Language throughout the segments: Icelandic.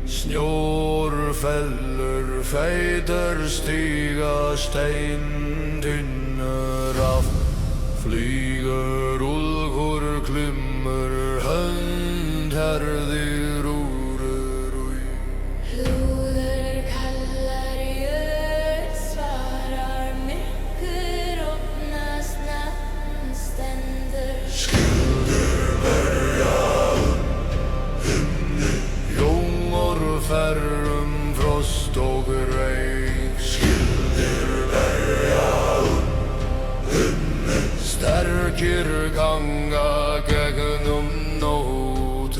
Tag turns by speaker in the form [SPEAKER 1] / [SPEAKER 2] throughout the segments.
[SPEAKER 1] Snjór fellur, feitar stiga steindynnur af. Flýgur úlfur klimmur, hönd herðir úrur új.
[SPEAKER 2] Hlúður kallar jörð, svarar myrkur, opnast nafn stendur.
[SPEAKER 1] Skildir berja himni, jómor ferrum frost og reik. Skildir berja himni, sterkir ganga gegnum nótt.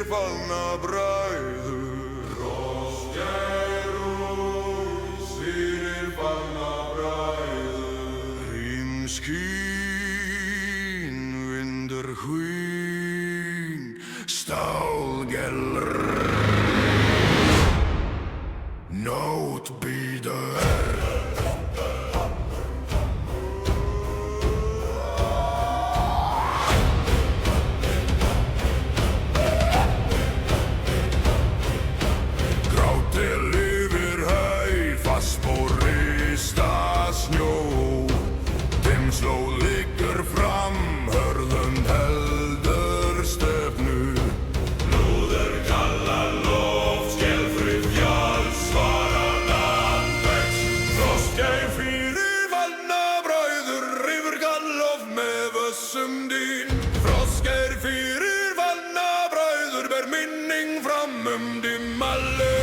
[SPEAKER 1] fallna bræður. Frostgærós fyrir fallna bræður. Rímskín, vindur hvín, stálgelr. Nótt bíður. Slóð liggur fram, hörðum heldur stefnu. Lúður kallar loft, skelfrið fjalls, svarar landvegs. Frostgær fyrir fallna bræður, rifur gallof með vössum dýn. Frostgær fyrir fallna bræður, ber minning fram dimma laug.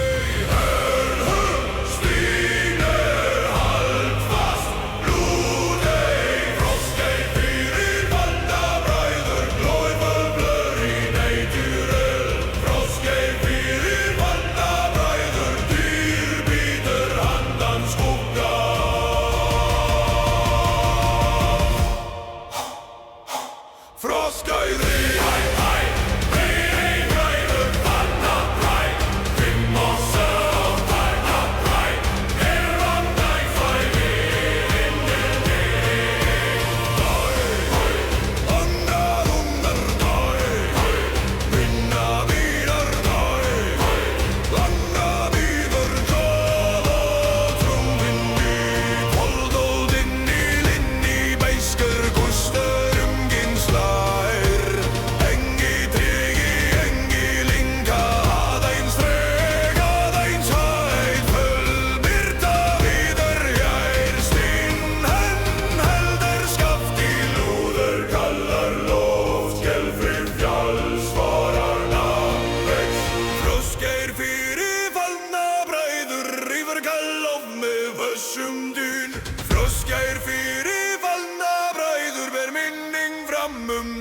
[SPEAKER 1] Frostgær fyrir fallna bræður, ber minning fram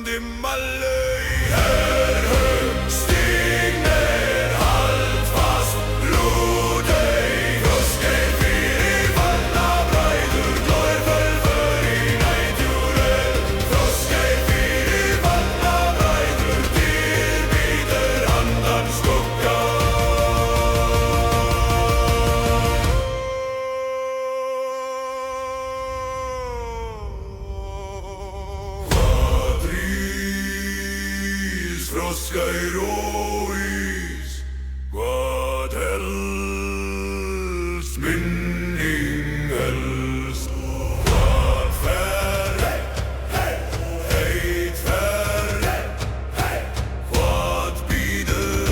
[SPEAKER 1] dimma laug. Hörhum, stignir, hald fast, blóðey. Frostgær fyrir fallna bræður, glóir fölför í nætjúrel. Frostgær fyrir fallna bræður, dyr bíður handan skugga. Frostgær og ís, hvað helst, minning helst. Hvað fer, heit fer, hvað bíður,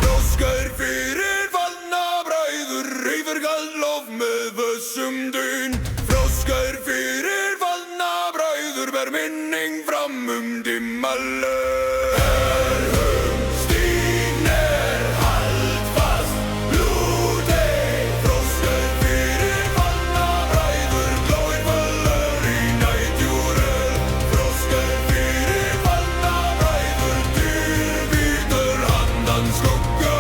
[SPEAKER 1] Frostgær fyrir fallna bræður, reyfur gallof með vössum dyn. Frostgær fyrir fallna bræður, ber minning fram dimma laug. Hörhum, stignir, hald fast, blóðey. Frostgær fyrir fallna bræður, glóir fölför í nætjúrel. Frostgær fyrir fallna bræður, dyr bíður handan skugga.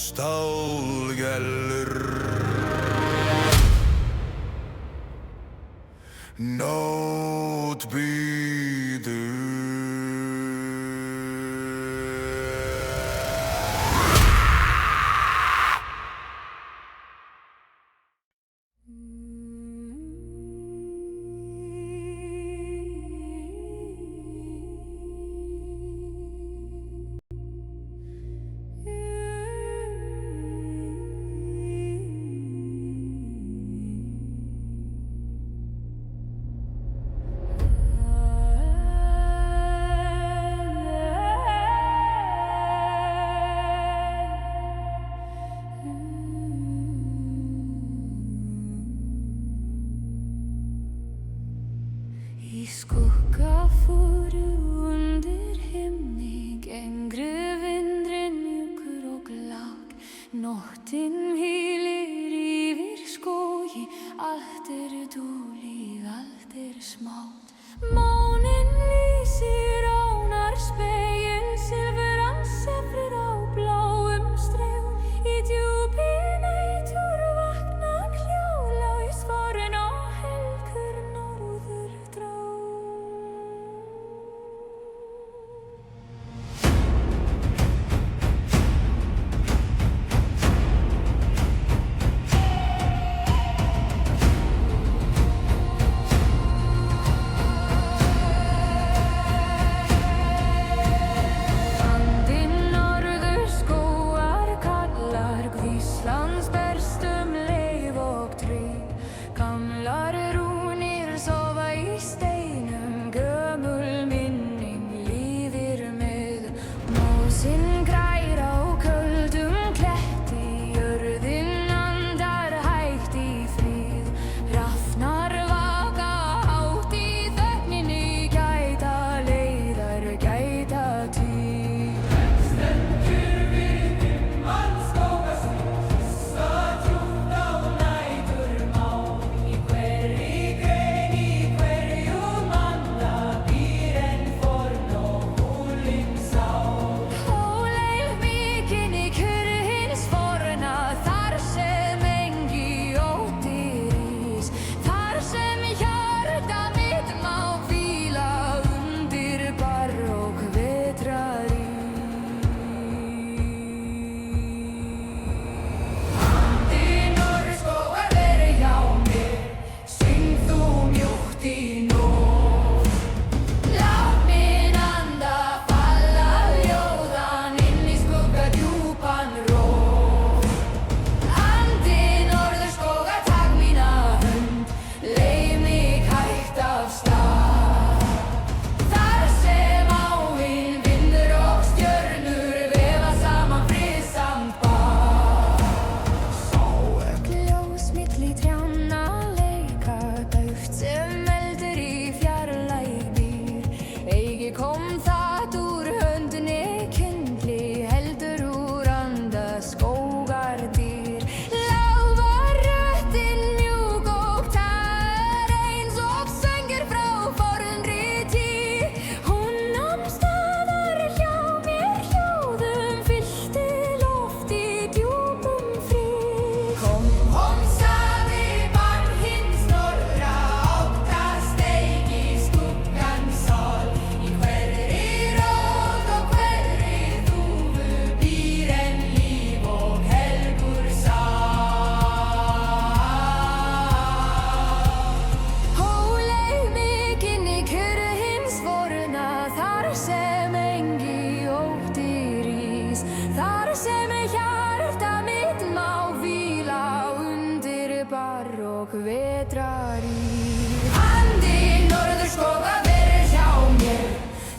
[SPEAKER 1] Stálgelr, nótt bíður.
[SPEAKER 2] skugga fóru undir himni, gengru vindurinn mjúkur og glák. Nóttin hvílir yfir skógi, allt dúlíð, allt smátt. Máninn lýsir ánar spegil, silfuran sefrir á bláum stregum. Í djúpi nætur vaknar hljóðlaus forn og helgur norðurdrag. Íslands berstum leif og tré, gamlar rúnir sofa í steinum, gömul minning lifir með. Mósinn grær á köldum kletti, jörðin andar hægt í frið. Hrafnar vaka hátt í þögninni, gæta leiðar, gæta tíð. Stendur við himnaskógasíð, kom það úr höndinni kyndli, heldur úr anda skógardýr. Lág var röddin mjúk og tær, eins og söngur frá fornri tíð. Hún nam staðar hjá mér, hljóðum fyllti loft í djúpum frið. Kom sagði barn hins norðra, óttast eigi skuggan sál. Þar sem hjarta mitt má hvíla undir barók vetrarís. Andi norðurskóga verið hjá mér,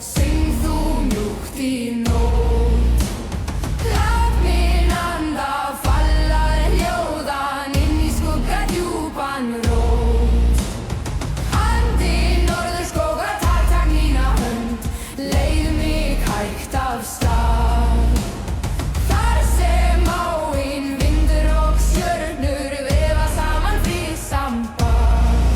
[SPEAKER 2] syng þú mjúkt í nótt. Lát minn anda falla hljóðan inn í skugga djúpan rót. Andi norðurskóga tak mína hönd, leið mig hægt af stað. Áin, vindur og stjörnur vefa saman við samband.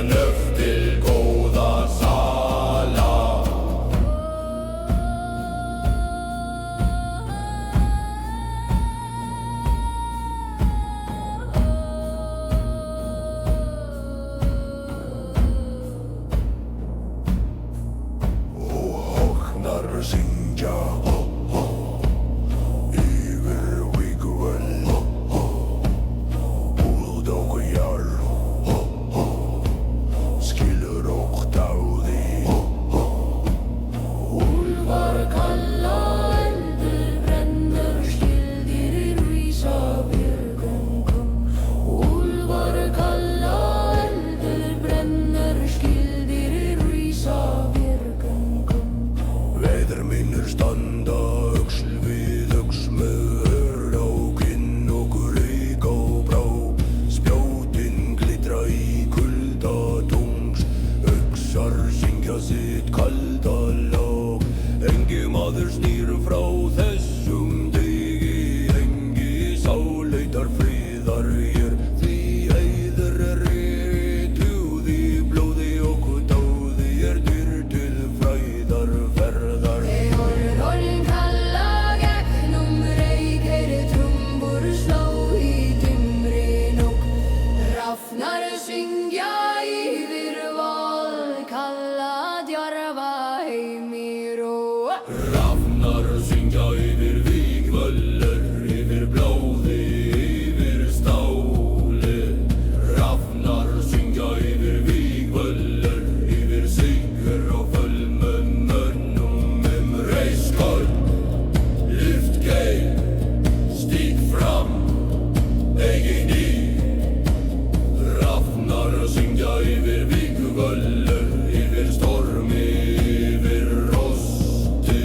[SPEAKER 1] nöf til góða sala. Syngja yfir vígvöll Úld og jarl skilur og dáði
[SPEAKER 2] Úlfar kalla eldur brennur skildir í Ísafjörgöngum Úlfar kalla eldur brennur skildir í Ísafjörgöngum
[SPEAKER 1] Veður mínir standa öxl við öxl með ör á kinn og reik á brá Spjótin glitra í kulda tungs Öxar syngja sitt kalda lag Engi maður snýr frá þessum degi Engi sá leitar friðar hér Því eiður rituð í blóði og dáði dyr til fræðar ferðar
[SPEAKER 2] Orðin kalla gegnum reik trumbur slá í dimmri nótt Hrafnar syngja yfir val kalla djarfa heim í ró
[SPEAKER 1] Hrafnar syngja yfir vígvöllur Yfir blóði, yfir stáli Hrafnar syngja yfir vígvöllur Yfir sigur og fölmum mönnum reiskól Lyft geim, stíg fram, eigin í Hrafnar syngja yfir vígvöllur Yfir stormi, yfir rosti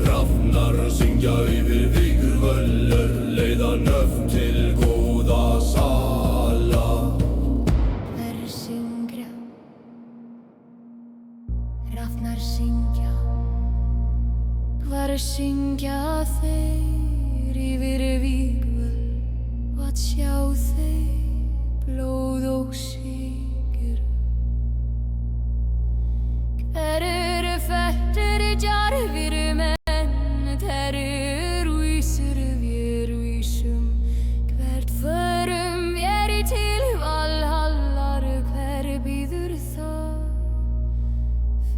[SPEAKER 1] Hrafnar syngja yfir vígvöllur Leiða nöf til góða sala
[SPEAKER 2] Hver syngja Hrafnar syngja Hvar syngja þeir yfir vígvöll Hvað sjá þeir blóð og sigur Hver eru fættir djarfir menn Hver eru vísir vér vísum Hvert förum vér til Valhallar Hver býður það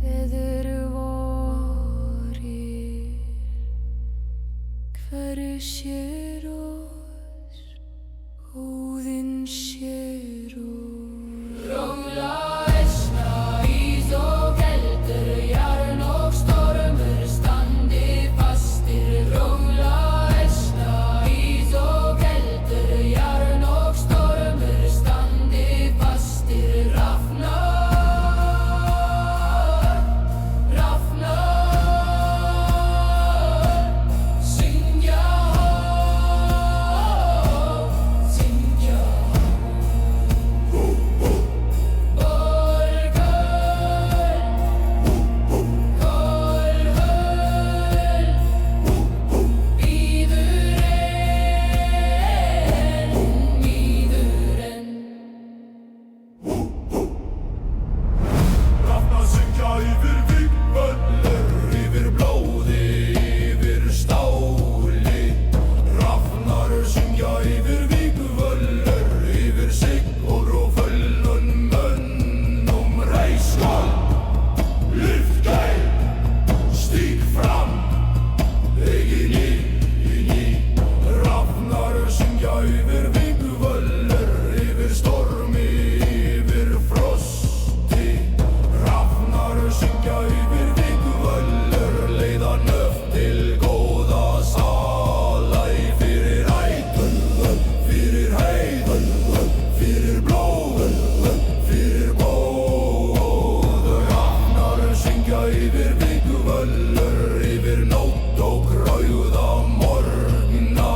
[SPEAKER 2] feður vorir Hver sér oss Óðinn sér oss Róla esna ís og keldur Jarn og stormur standi fastir Róla esna ís og keldur Jarn og stormur standi fastir Hrafnar syngja syngja
[SPEAKER 1] Hrafnar syngja yfir vígvöllur Yfir blóði, yfir stáli Hrafnar syngja yfir vígvöllur Yfir sigur og fölnum mönnum reiskól Lyft geim, stíg fram, eigin í Hrafnar syngja yfir vígvöllur Yfir stormi, yfir frosti Hrafnar syngja yfir vígvöllur Leiða nöf til góða sala Fyrir ædun, fyrir heiðun Fyrir blóðun, fyrir góðu Hrafnar syngja yfir vígvöllur Yfir nótt og rauða morgna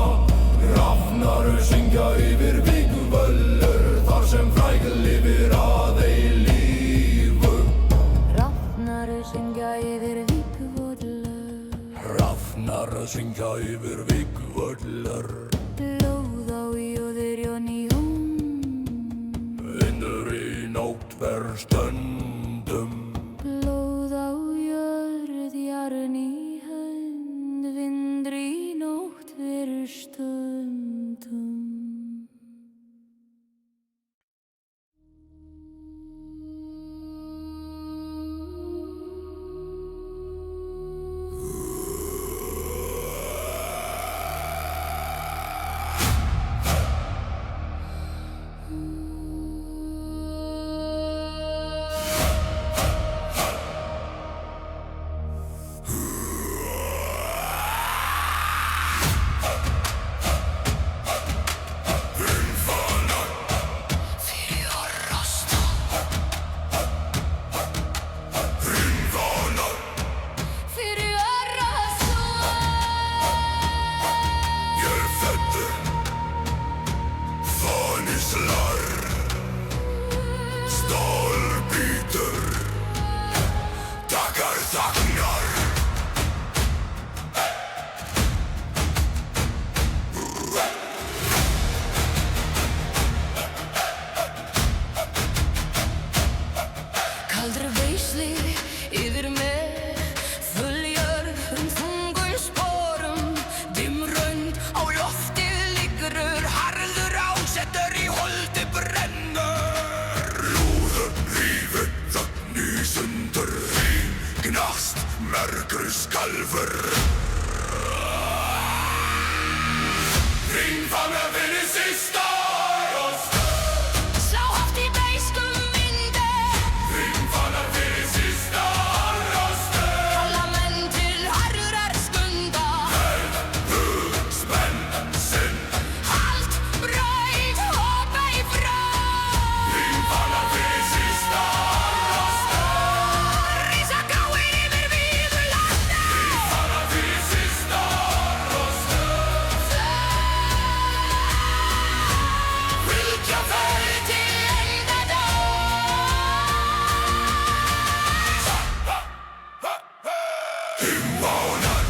[SPEAKER 1] Hrafnar syngja yfir vígvöllur Þar sem fræg lifir að eilífu
[SPEAKER 2] Hrafnar syngja yfir vígvöllur
[SPEAKER 1] Hrafnar syngja yfir vígvöllur
[SPEAKER 2] Blóð á jóður jón í hón
[SPEAKER 1] Innur í nótt verð er stundum.
[SPEAKER 2] Blóð á jörð, jarn í hönd, vindur í nótt fyrir stundum. Kaldri veisli yfir mig, full jörð þungum sporum, dimmrönd á loftið liggur, harður ásettur í holdi brennur.
[SPEAKER 1] Lúður, rífur, þögn í sundur, gnast, mergur skalfur. Hringfanga fyrir sista rost.
[SPEAKER 2] Slá haft í beiskum vindi,
[SPEAKER 1] Hringfanga fyrir sista rost.
[SPEAKER 2] kalla menn til harðrar skundar.
[SPEAKER 1] Spenn, sinn.
[SPEAKER 2] Halt, braut, hoppa í frá.
[SPEAKER 1] Hringfanga fyrir sista rost.
[SPEAKER 2] Rísa gráir yfir víðu landi.
[SPEAKER 1] Hringfanga fyrir sista rost.
[SPEAKER 2] Fylgja fyrir til endadag.
[SPEAKER 1] Himmánar.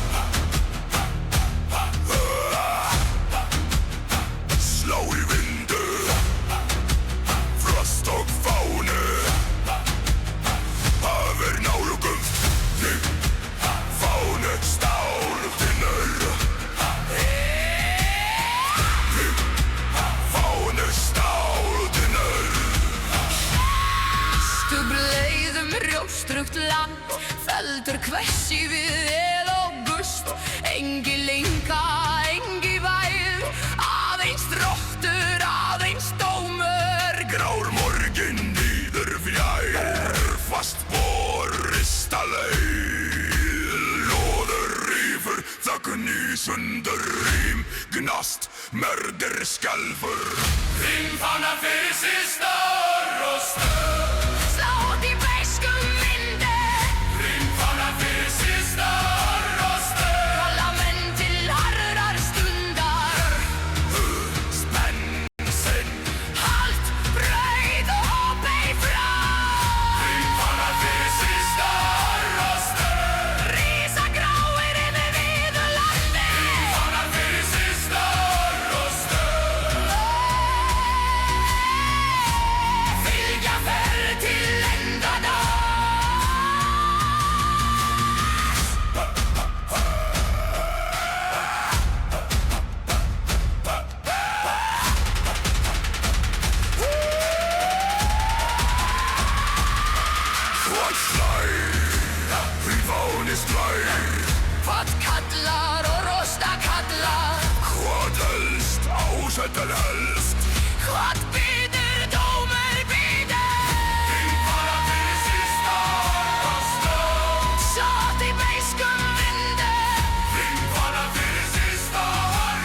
[SPEAKER 1] Slá í vindu. Frost og fánu. Hafir nálgum. Fánu stáltinnur. Fánu stáltinnur.
[SPEAKER 2] Stubleiðum rjóstrugt land, feldur hvessi við el og gust. Engi linka, engi væð, aðeins drottur, aðeins dómur.
[SPEAKER 1] Grár morgin nýður fjær. Fast borista leið. Lóður rífur, þögn í sundur. Rím, gnast, mördir skalfur. Hringfanga fyrir sista rost.
[SPEAKER 2] Slá út í beiskum vindi,
[SPEAKER 1] Hringfanga fyrir sista rost.
[SPEAKER 2] kalla menn til harðrar stundar.
[SPEAKER 1] Spenn, sinn.
[SPEAKER 2] Halt, braut, hoppa í frá.
[SPEAKER 1] Hringfanga fyrir sista rost.
[SPEAKER 2] Rísa gráir yfir víðu landi.
[SPEAKER 1] Hringfanga fyrir sista rost.
[SPEAKER 2] Fylgja ferð til endadag.
[SPEAKER 1] Hvað slær? Hrífán slær.
[SPEAKER 2] Hvað kallar og rosta kallar?
[SPEAKER 1] Hvað helst? Ásettar helst.
[SPEAKER 2] Hvað býður dómur býður?
[SPEAKER 1] Hringfanga fyrir sista rost.
[SPEAKER 2] Sátt í beiskum vindi,
[SPEAKER 1] Hringfanga fyrir sista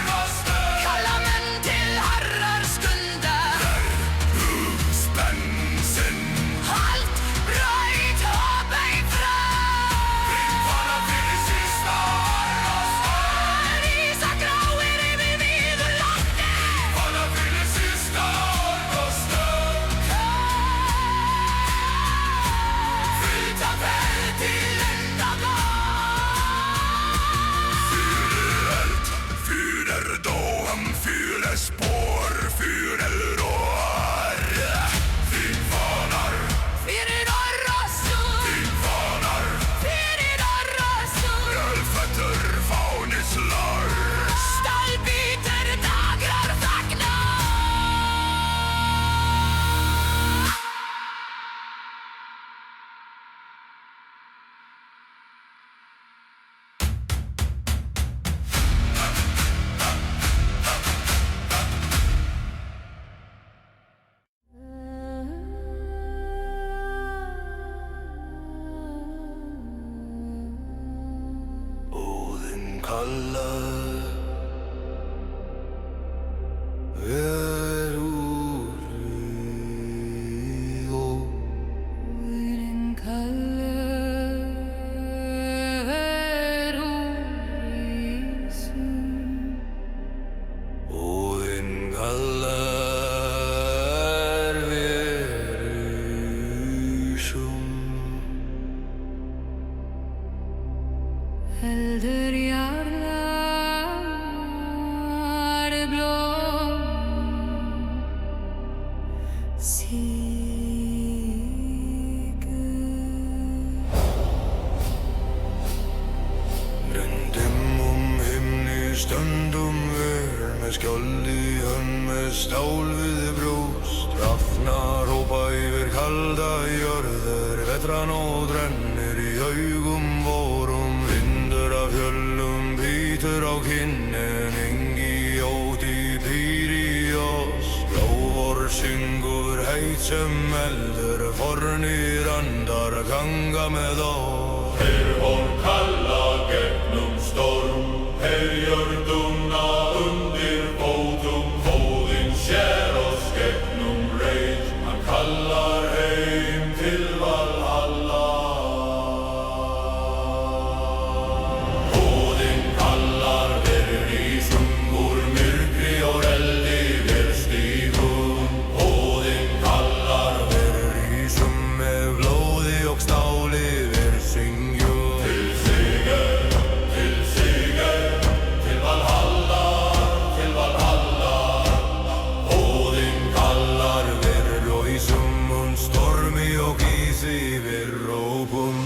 [SPEAKER 1] rost.
[SPEAKER 2] kalla menn til harðar skundar.
[SPEAKER 1] Spenn, sinn.
[SPEAKER 2] Halt, braut, hoppa í frá.
[SPEAKER 1] Hringfanga fyrir sista rost.
[SPEAKER 2] Rísa gráir yfir víðu landi.
[SPEAKER 1] Hringfanga fyrir sista rost.
[SPEAKER 2] Fylgja ferð til endadag.
[SPEAKER 1] Fyrer eld, fyrer dom, fyrer spår, fyrer rår. Hringfanar
[SPEAKER 2] Feldur jarðar blóm sigur.
[SPEAKER 3] Röndum himni stöndum við með skjold í hönd með stál við brjóst. Rafnar hópa yfir kalda jörður, vetranótt rennir í augum vorum. Vindur af fjöllum bítur á kinnin, engi óti býr í oss. Blóvor syngur heit sem eldur, fornir andar ganga með oss.
[SPEAKER 1] Von kalla gegnum storm, jörðuna undir fótum. Óðinn sér oss gegnum reit, hann kallar heim til Valhalla. Óðinn kallar verður í sungur, myrkri og eldi við stígum. Óðinn kallar
[SPEAKER 3] Verður í sum með blóði og stáli við syngjum.
[SPEAKER 1] til sigur, til Valhalla, til Valhalla.
[SPEAKER 3] Óðinn kallar verður og í summun stormi og ísi við rópum.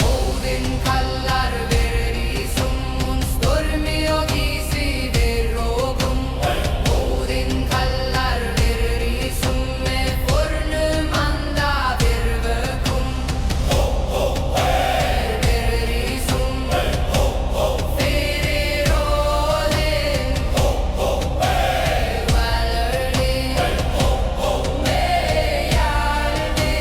[SPEAKER 2] Óðinn kallar verður í summun stormi og ísi við rópum. Óðinn kallar verður í summi fornum anda við vökum. Verður í summi fyrir Óðinn. Valurinn með jarði.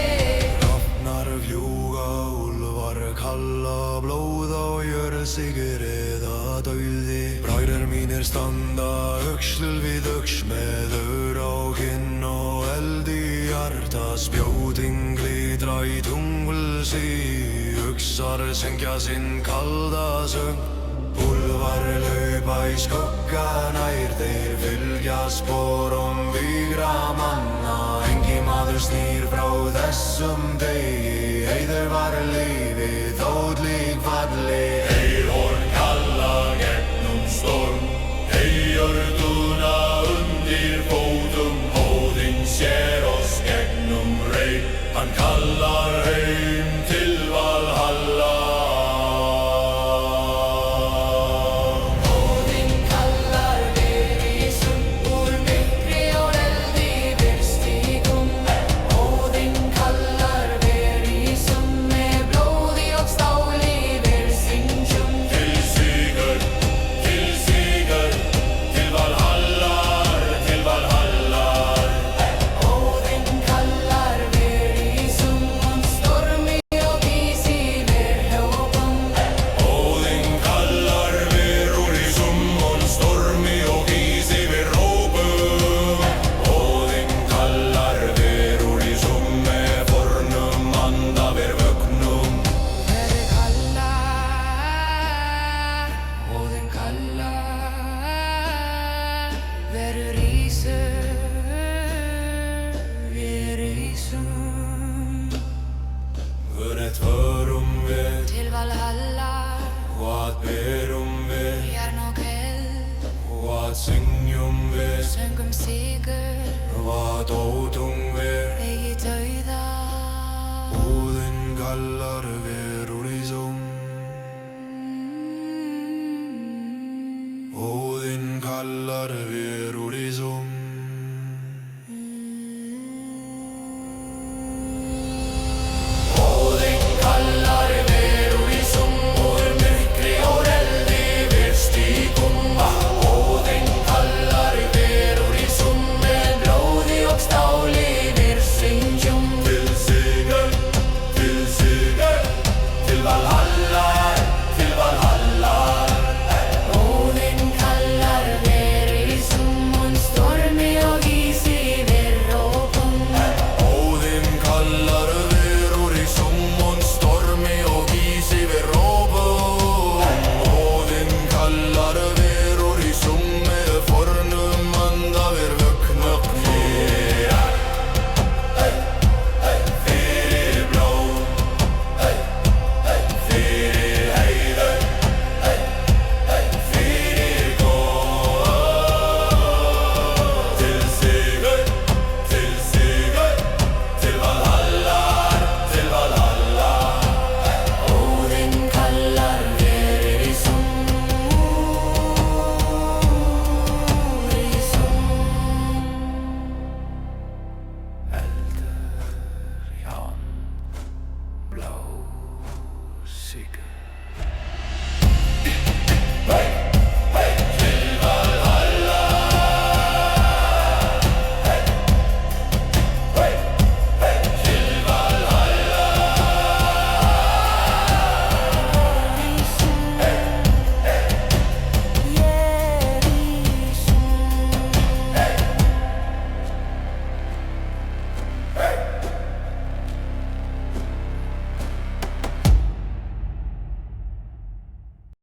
[SPEAKER 3] Hrafnar fljúga, úlfar kalla, blóð á jörð sigur eða dauði. Bræður mínir standa öxl við öxl með ör á kinn og eld í hjarta. Spjótin glitra í tungulsi, uxar syngja sinn kalda söng. Úlfar laupa í skugga nær, þeir fylgja sporum vígra manna. Engi maður snýr frá þessum degi, heiður var lífi þótt lík falli.
[SPEAKER 1] Von kalla gegnum storm, jörðuna undir fótum. Óðinn sér oss gegnum reit, hann kallar heim til Valhalla.
[SPEAKER 2] Óðinn kallar verður í sungur, myrkri og eldi við stígum. Óðinn kallar verður í summi blóði og stáli við syngjum.
[SPEAKER 1] Til sigur, til Valhalla, til Valhalla.
[SPEAKER 2] Óðinn kallar verður í summun stormi og ísi við rópum.
[SPEAKER 1] Óðinn kallar verður í summun stormi og ísi við rópum.
[SPEAKER 3] Óðinn kallar verður í summi fornum anda við vögnum.
[SPEAKER 2] Verður kallar, Óðinn kallar, verður við rísum.
[SPEAKER 3] Hvert förum við,
[SPEAKER 2] Til Valhalla,
[SPEAKER 3] hvað berum við,
[SPEAKER 2] járn og eld,
[SPEAKER 3] hvað syngjum við,
[SPEAKER 2] söngum sigur,
[SPEAKER 3] hvað ótum við.
[SPEAKER 2] eigi dauða.
[SPEAKER 3] Óðinn kallar við